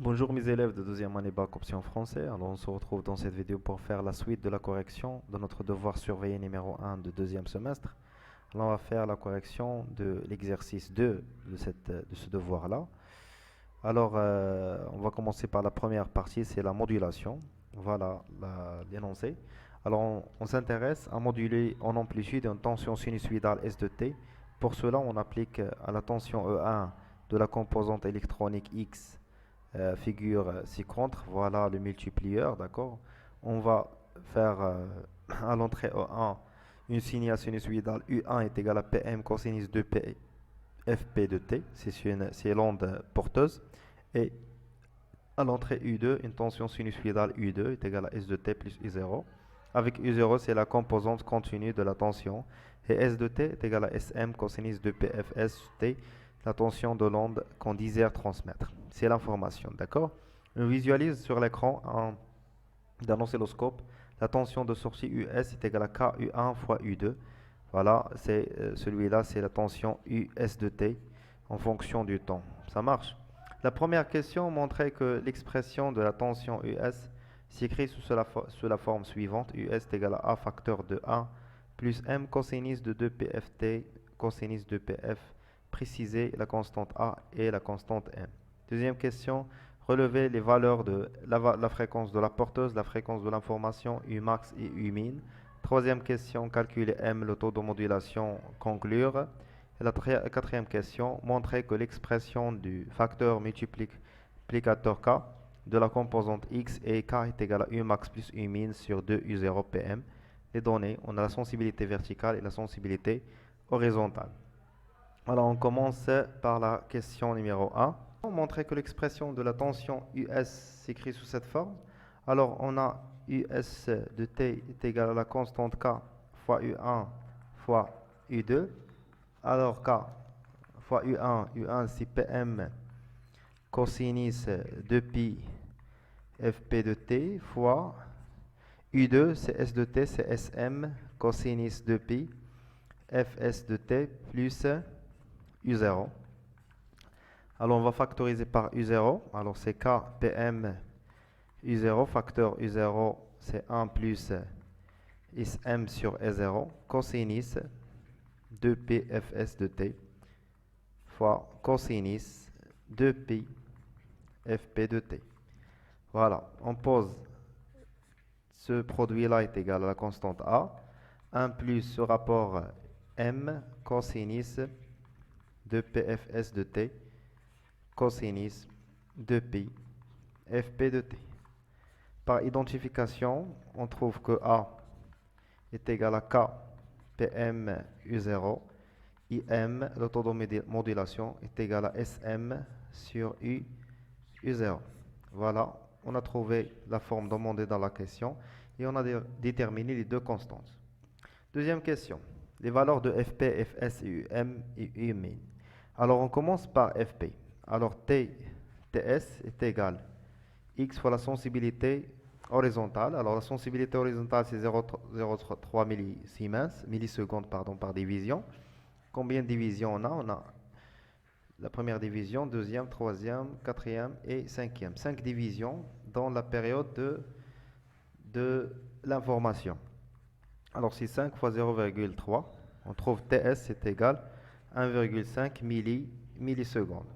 Bonjour mes élèves de deuxième année bac option français. Alors on se retrouve dans cette vidéo pour faire la suite de la correction de notre devoir surveillé numéro 1 de deuxième semestre. Alors on va faire la correction de l'exercice 2 de ce devoir-là. Alors on va commencer par la première partie, c'est la modulation. Voilà l'énoncé. Alors on s'intéresse à moduler en amplitude une tension sinusoïdale S de T. Pour cela on applique à la tension E1 de la composante électronique X figure ci-contre, voilà le multiplieur, d'accord. On va faire à l'entrée E1 une signale sinusoïdale U1 est égal à PM cosinus 2P FP de T, c'est l'onde porteuse. Et à l'entrée U2, une tension sinusoïdale U2 est égale à S de T plus U0. Avec U0, c'est la composante continue de la tension. Et S de T est égal à SM cosinus de PFS T, la tension de l'onde qu'on désire transmettre. C'est l'information, d'accord? On visualise sur l'écran d'un oscilloscope la tension de sortie US est égale à KU1 fois U2. Voilà, celui-là, c'est la tension US de T en fonction du temps. Ça marche? La première question montrait que l'expression de la tension US s'écrit sous la forme suivante. US est égal à A facteur de 1 plus M cosinus de 2PFT cosinus de PF. Préciser la constante A et la constante M. Deuxième question, relever les valeurs de la fréquence de la porteuse, la fréquence de l'information Umax et Umin. Troisième question, calculer M, le taux de modulation, conclure. Et la quatrième question, montrer que l'expression du facteur multiplicateur K de la composante X et K est égal à Umax plus Umin sur 2 U0 PM. Les données, on a la sensibilité verticale et la sensibilité horizontale. Alors on commence par la question numéro 1. Montrer que l'expression de la tension US s'écrit sous cette forme. Alors on a US de T est égal à la constante K fois U1 fois U2. Alors K fois U1 c'est PM cosinus 2pi FP de T fois U2 c'est S de T c'est SM cosinus 2pi Fs de T plus U0. Alors on va factoriser par U0. Alors c'est K PM U0, facteur U0 c'est 1 plus SM sur S0 cosinus 2P Fs de T fois cosinus 2Pi Fp de T. Voilà, on pose ce produit-là est égal à la constante A, 1 plus ce rapport M cosinus de PFS de T cosinus de pi Fp de T. Par identification, on trouve que A est égal à K PM U0, IM, le taux de modulation, est égal à SM sur U0. Voilà, on a trouvé la forme demandée dans la question et on a déterminé les deux constantes. Deuxième question, les valeurs de Fp, Fs et Um et Umin. Alors on commence par Fp. Alors Ts est égal X fois la sensibilité horizontale. Alors la sensibilité horizontale c'est 0,03 millisecondes par division. Combien de divisions on a? On a la première division, deuxième, troisième, quatrième et cinquième. 5 divisions dans la période de l'information. Alors si 5 fois 0,3, on trouve Ts est égal à 1,5 millisecondes.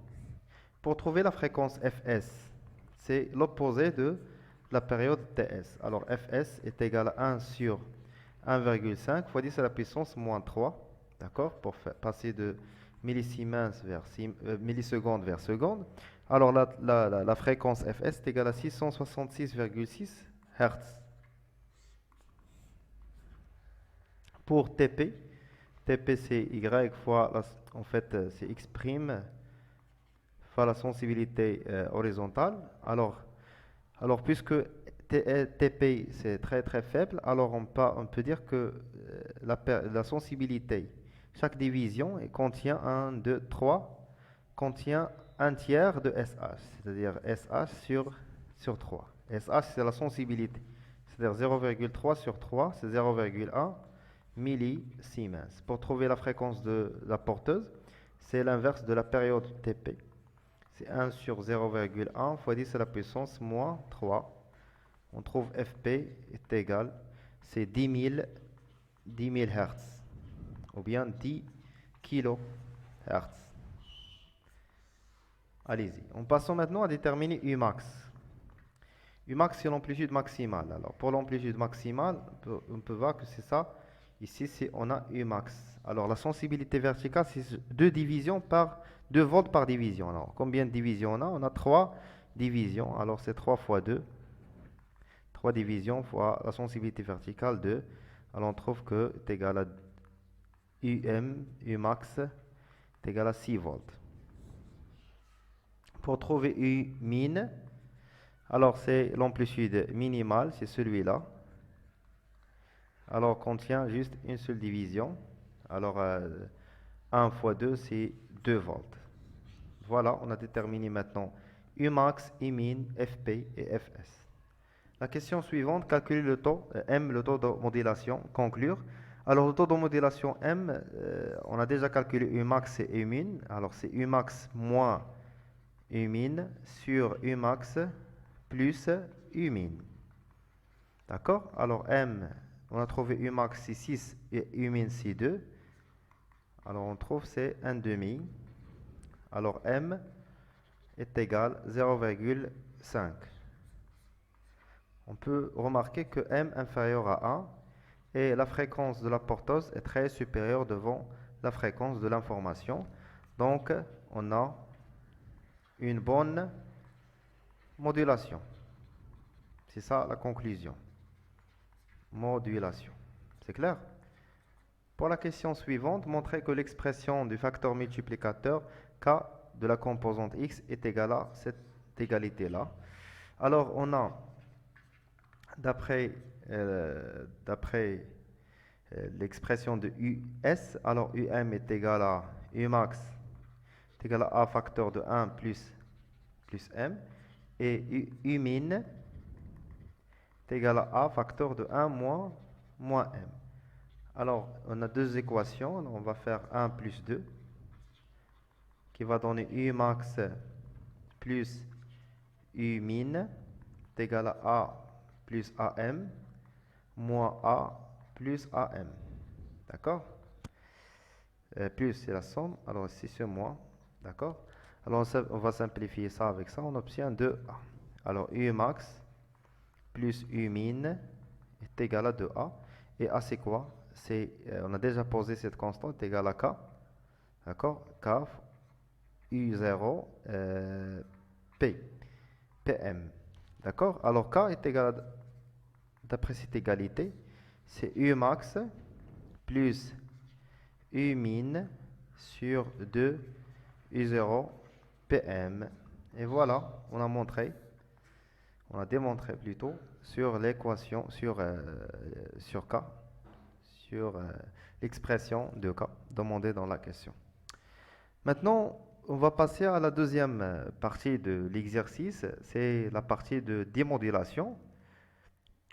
Pour trouver la fréquence Fs, c'est l'opposé de la période Ts. Alors Fs est égal à 1 sur 1,5 fois 10 à la puissance moins 3. D'accord? Pour passer de millisiemens vers millisecondes vers secondes. Alors la fréquence Fs est égale à 666,6 Hz. Pour Tp, Tp c'est Y fois, en fait c'est X' fois la sensibilité horizontale. Alors puisque Tp c'est très très faible, alors on peut dire que la sensibilité, chaque division contient 1, 2, 3, contient un tiers de SH, c'est-à-dire SH sur 3. SH c'est la sensibilité, c'est-à-dire 0,3 sur 3, c'est 0,1 millisiemens. Pour trouver la fréquence de la porteuse, c'est l'inverse de la période Tp. c'est 1 sur 0,1 fois 10 à la puissance moins 3. On trouve Fp est égal, c'est 10 000 Hertz, ou bien 10 kHz. Allez-y. En passant maintenant à déterminer Umax. Umax, c'est l'amplitude maximale. Alors, pour l'amplitude maximale, on peut voir que c'est ça. Ici, on a Umax. Alors, la sensibilité verticale, c'est 2 divisions par 2 volts par division. Alors, combien de divisions on a? On a 3 divisions. Alors, c'est 3 fois 2. 3 divisions fois la sensibilité verticale 2. Alors, on trouve que c'est égal à Umax est égal à 6 volts. Pour trouver Umin, alors c'est l'amplitude minimale, c'est celui-là. Alors, contient juste une seule division. Alors, 1 fois 2, c'est 2 volts. Voilà, on a déterminé maintenant Umax, Umin, Fp et Fs. La question suivante, calculer le taux M, le taux de modulation, conclure. Alors, le taux de modulation M, on a déjà calculé Umax et Umin. Alors, c'est Umax moins Umin sur Umax plus Umin. D'accord? Alors, M, on a trouvé Umax c'est 6 et Umin c'est 2. Alors, on trouve c'est 1 demi. Alors, M est égal à 0,5. On peut remarquer que M inférieur à 1 et la fréquence de la porteuse est très supérieure devant la fréquence de l'information. Donc, on a une bonne modulation. C'est ça la conclusion. Modulation. C'est clair? Pour la question suivante, montrez que l'expression du facteur multiplicateur K de la composante X est égale à cette égalité-là. Alors, on a, d'après l'expression de US, alors UM est égal à Umax est égal à A facteur de 1 plus M, et Umin est égal à A facteur de 1 moins M. Alors, on a deux équations. On va faire 1 plus 2 qui va donner Umax plus Umin est égal à A plus AM moins A plus AM. D'accord? Plus, c'est la somme. Alors, ici, c'est moins. D'accord? Alors, on va simplifier ça avec ça. On obtient 2A. Alors, Umax plus Umin est égal à 2A. Et A, c'est quoi? On a déjà posé cette constante égale à K. D'accord? K U0 PM. D'accord? Alors, K est égal, d'après cette égalité, c'est Umax plus Umin sur 2 U0 PM. Et voilà, on a démontré plutôt sur l'équation, sur K, sur l'expression de K demandée dans la question. Maintenant, on va passer à la deuxième partie de l'exercice, c'est la partie de démodulation.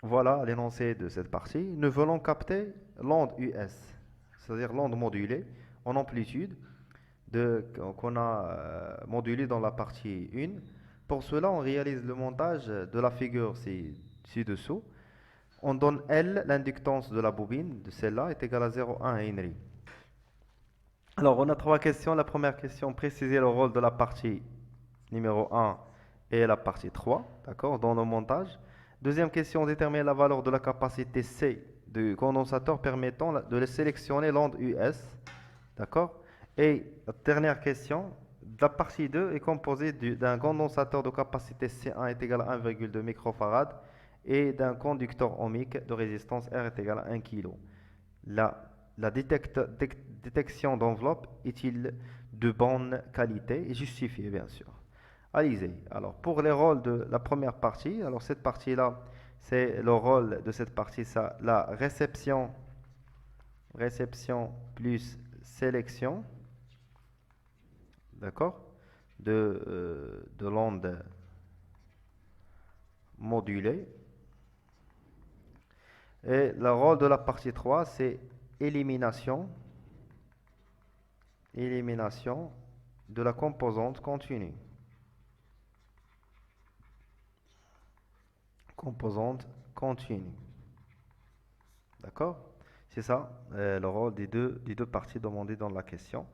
Voilà l'énoncé de cette partie. Nous voulons capter l'onde US, c'est-à-dire l'onde modulée en amplitude qu'on a modulée dans la partie 1. Pour cela, on réalise le montage de la figure ci-dessous. On donne L, l'inductance de la bobine, de celle-là, est égale à 0,1 Henry. Alors, on a 3 questions. La première question, préciser le rôle de la partie numéro 1 et la partie 3, d'accord, dans le montage. Deuxième question, déterminer la valeur de la capacité C du condensateur permettant de sélectionner l'onde US, d'accord. Et la dernière question, la partie 2 est composée d'un condensateur de capacité C1 est égal à 1,2 microfarad et d'un conducteur ohmique de résistance R est égal à 1 kg. La détection d'enveloppe est-il de bonne qualité et justifiée, bien sûr. Allez-y. Alors, pour les rôles de la première partie, alors cette partie-là, c'est le rôle de cette partie, ça, la réception plus sélection, d'accord, de l'onde modulée. Et le rôle de la partie 3, c'est élimination de la composante continue. composante continue. D'accord? C'est ça le rôle des deux parties demandées dans la question.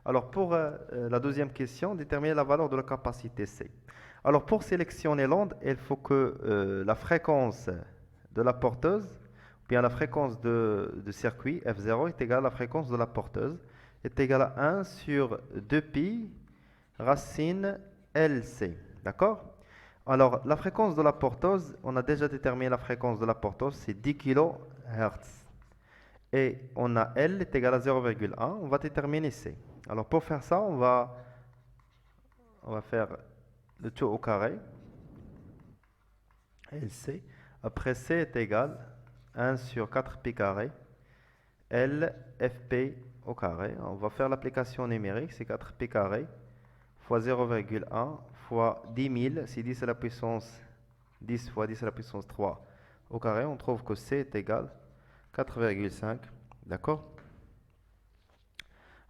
Alors pour la deuxième question, déterminer la valeur de la capacité C. Alors pour sélectionner l'onde, il faut que la fréquence de la porteuse, ou bien la fréquence de circuit F0 est égale à la fréquence de la porteuse, est égale à 1 sur 2pi racine LC. D'accord? Alors la fréquence de la porteuse, on a déjà déterminé la fréquence de la porteuse, c'est 10 kHz. Et on a L est égal à 0,1, on va déterminer C. Alors pour faire ça, on va faire le tout au carré, LC. Après C est égal à 1 sur 4pi carré, L fp au carré. On va faire l'application numérique, c'est 4pi carré fois 0,1 fois 10 000, c'est 10 à la puissance 10 fois 10 à la puissance 3 au carré. On trouve que C est égal à 4,5. D'accord?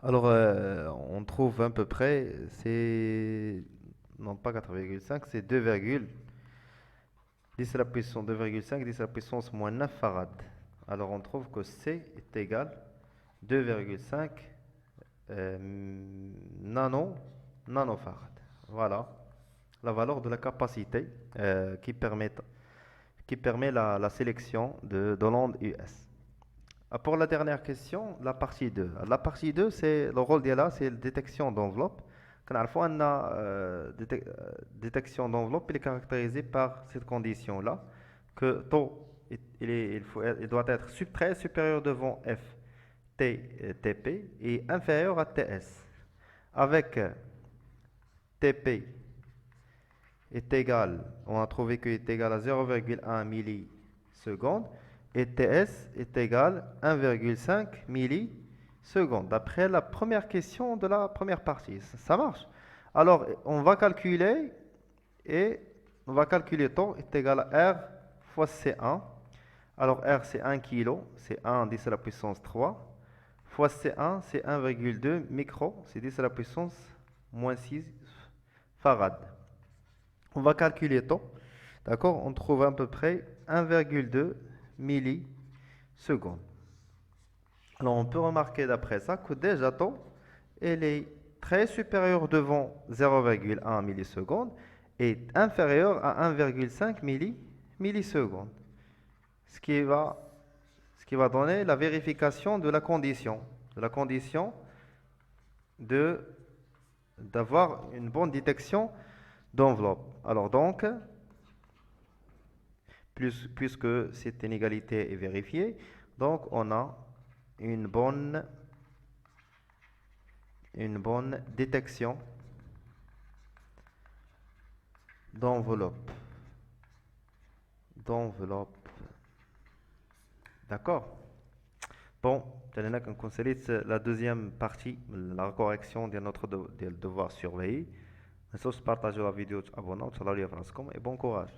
Alors, on trouve à peu près, c'est, non pas 4,5, c'est 10 à la puissance 2,5, 10 à la puissance moins 9 farad. Alors, on trouve que C est égal à 2,5 nanofarad. Voilà la valeur de la capacité qui permet la sélection de l'onde US. Pour la dernière question, la partie 2. La partie 2, c'est le rôle d'IA, c'est la détection d'enveloppe. Quand on a détection d'enveloppe, il est caractérisé par cette condition-là, que taux il doit être très supérieur devant F, TP et inférieur à TS. Avec TP est égal, on a trouvé qu'il est égal à 0,1 millisecondes. Et TS est égal à 1,5 millisecondes, d'après la première question de la première partie. Ça marche. Alors, on va calculer, temps est égal à R fois C1. Alors, R, c'est 1 kg, c'est 1 10 à la puissance 3, fois C1, c'est 1,2 micro, c'est 10 à la puissance moins 6 farad. On va calculer temps, d'accord? On trouve à peu près 1,2 millisecondes. Alors on peut remarquer d'après ça que déjà temps, elle est très supérieure devant 0,1 millisecondes et inférieure à 1,5 millisecondes. Ce qui va donner la vérification de la condition, d'avoir une bonne détection d'enveloppe. Alors donc, puisque cette inégalité est vérifiée, donc on a une bonne détection d'enveloppe. D'accord? Bon, on consolide la deuxième partie, la correction de notre devoir surveillé. Ne partager la vidéo, abonnez-vous, et bon courage.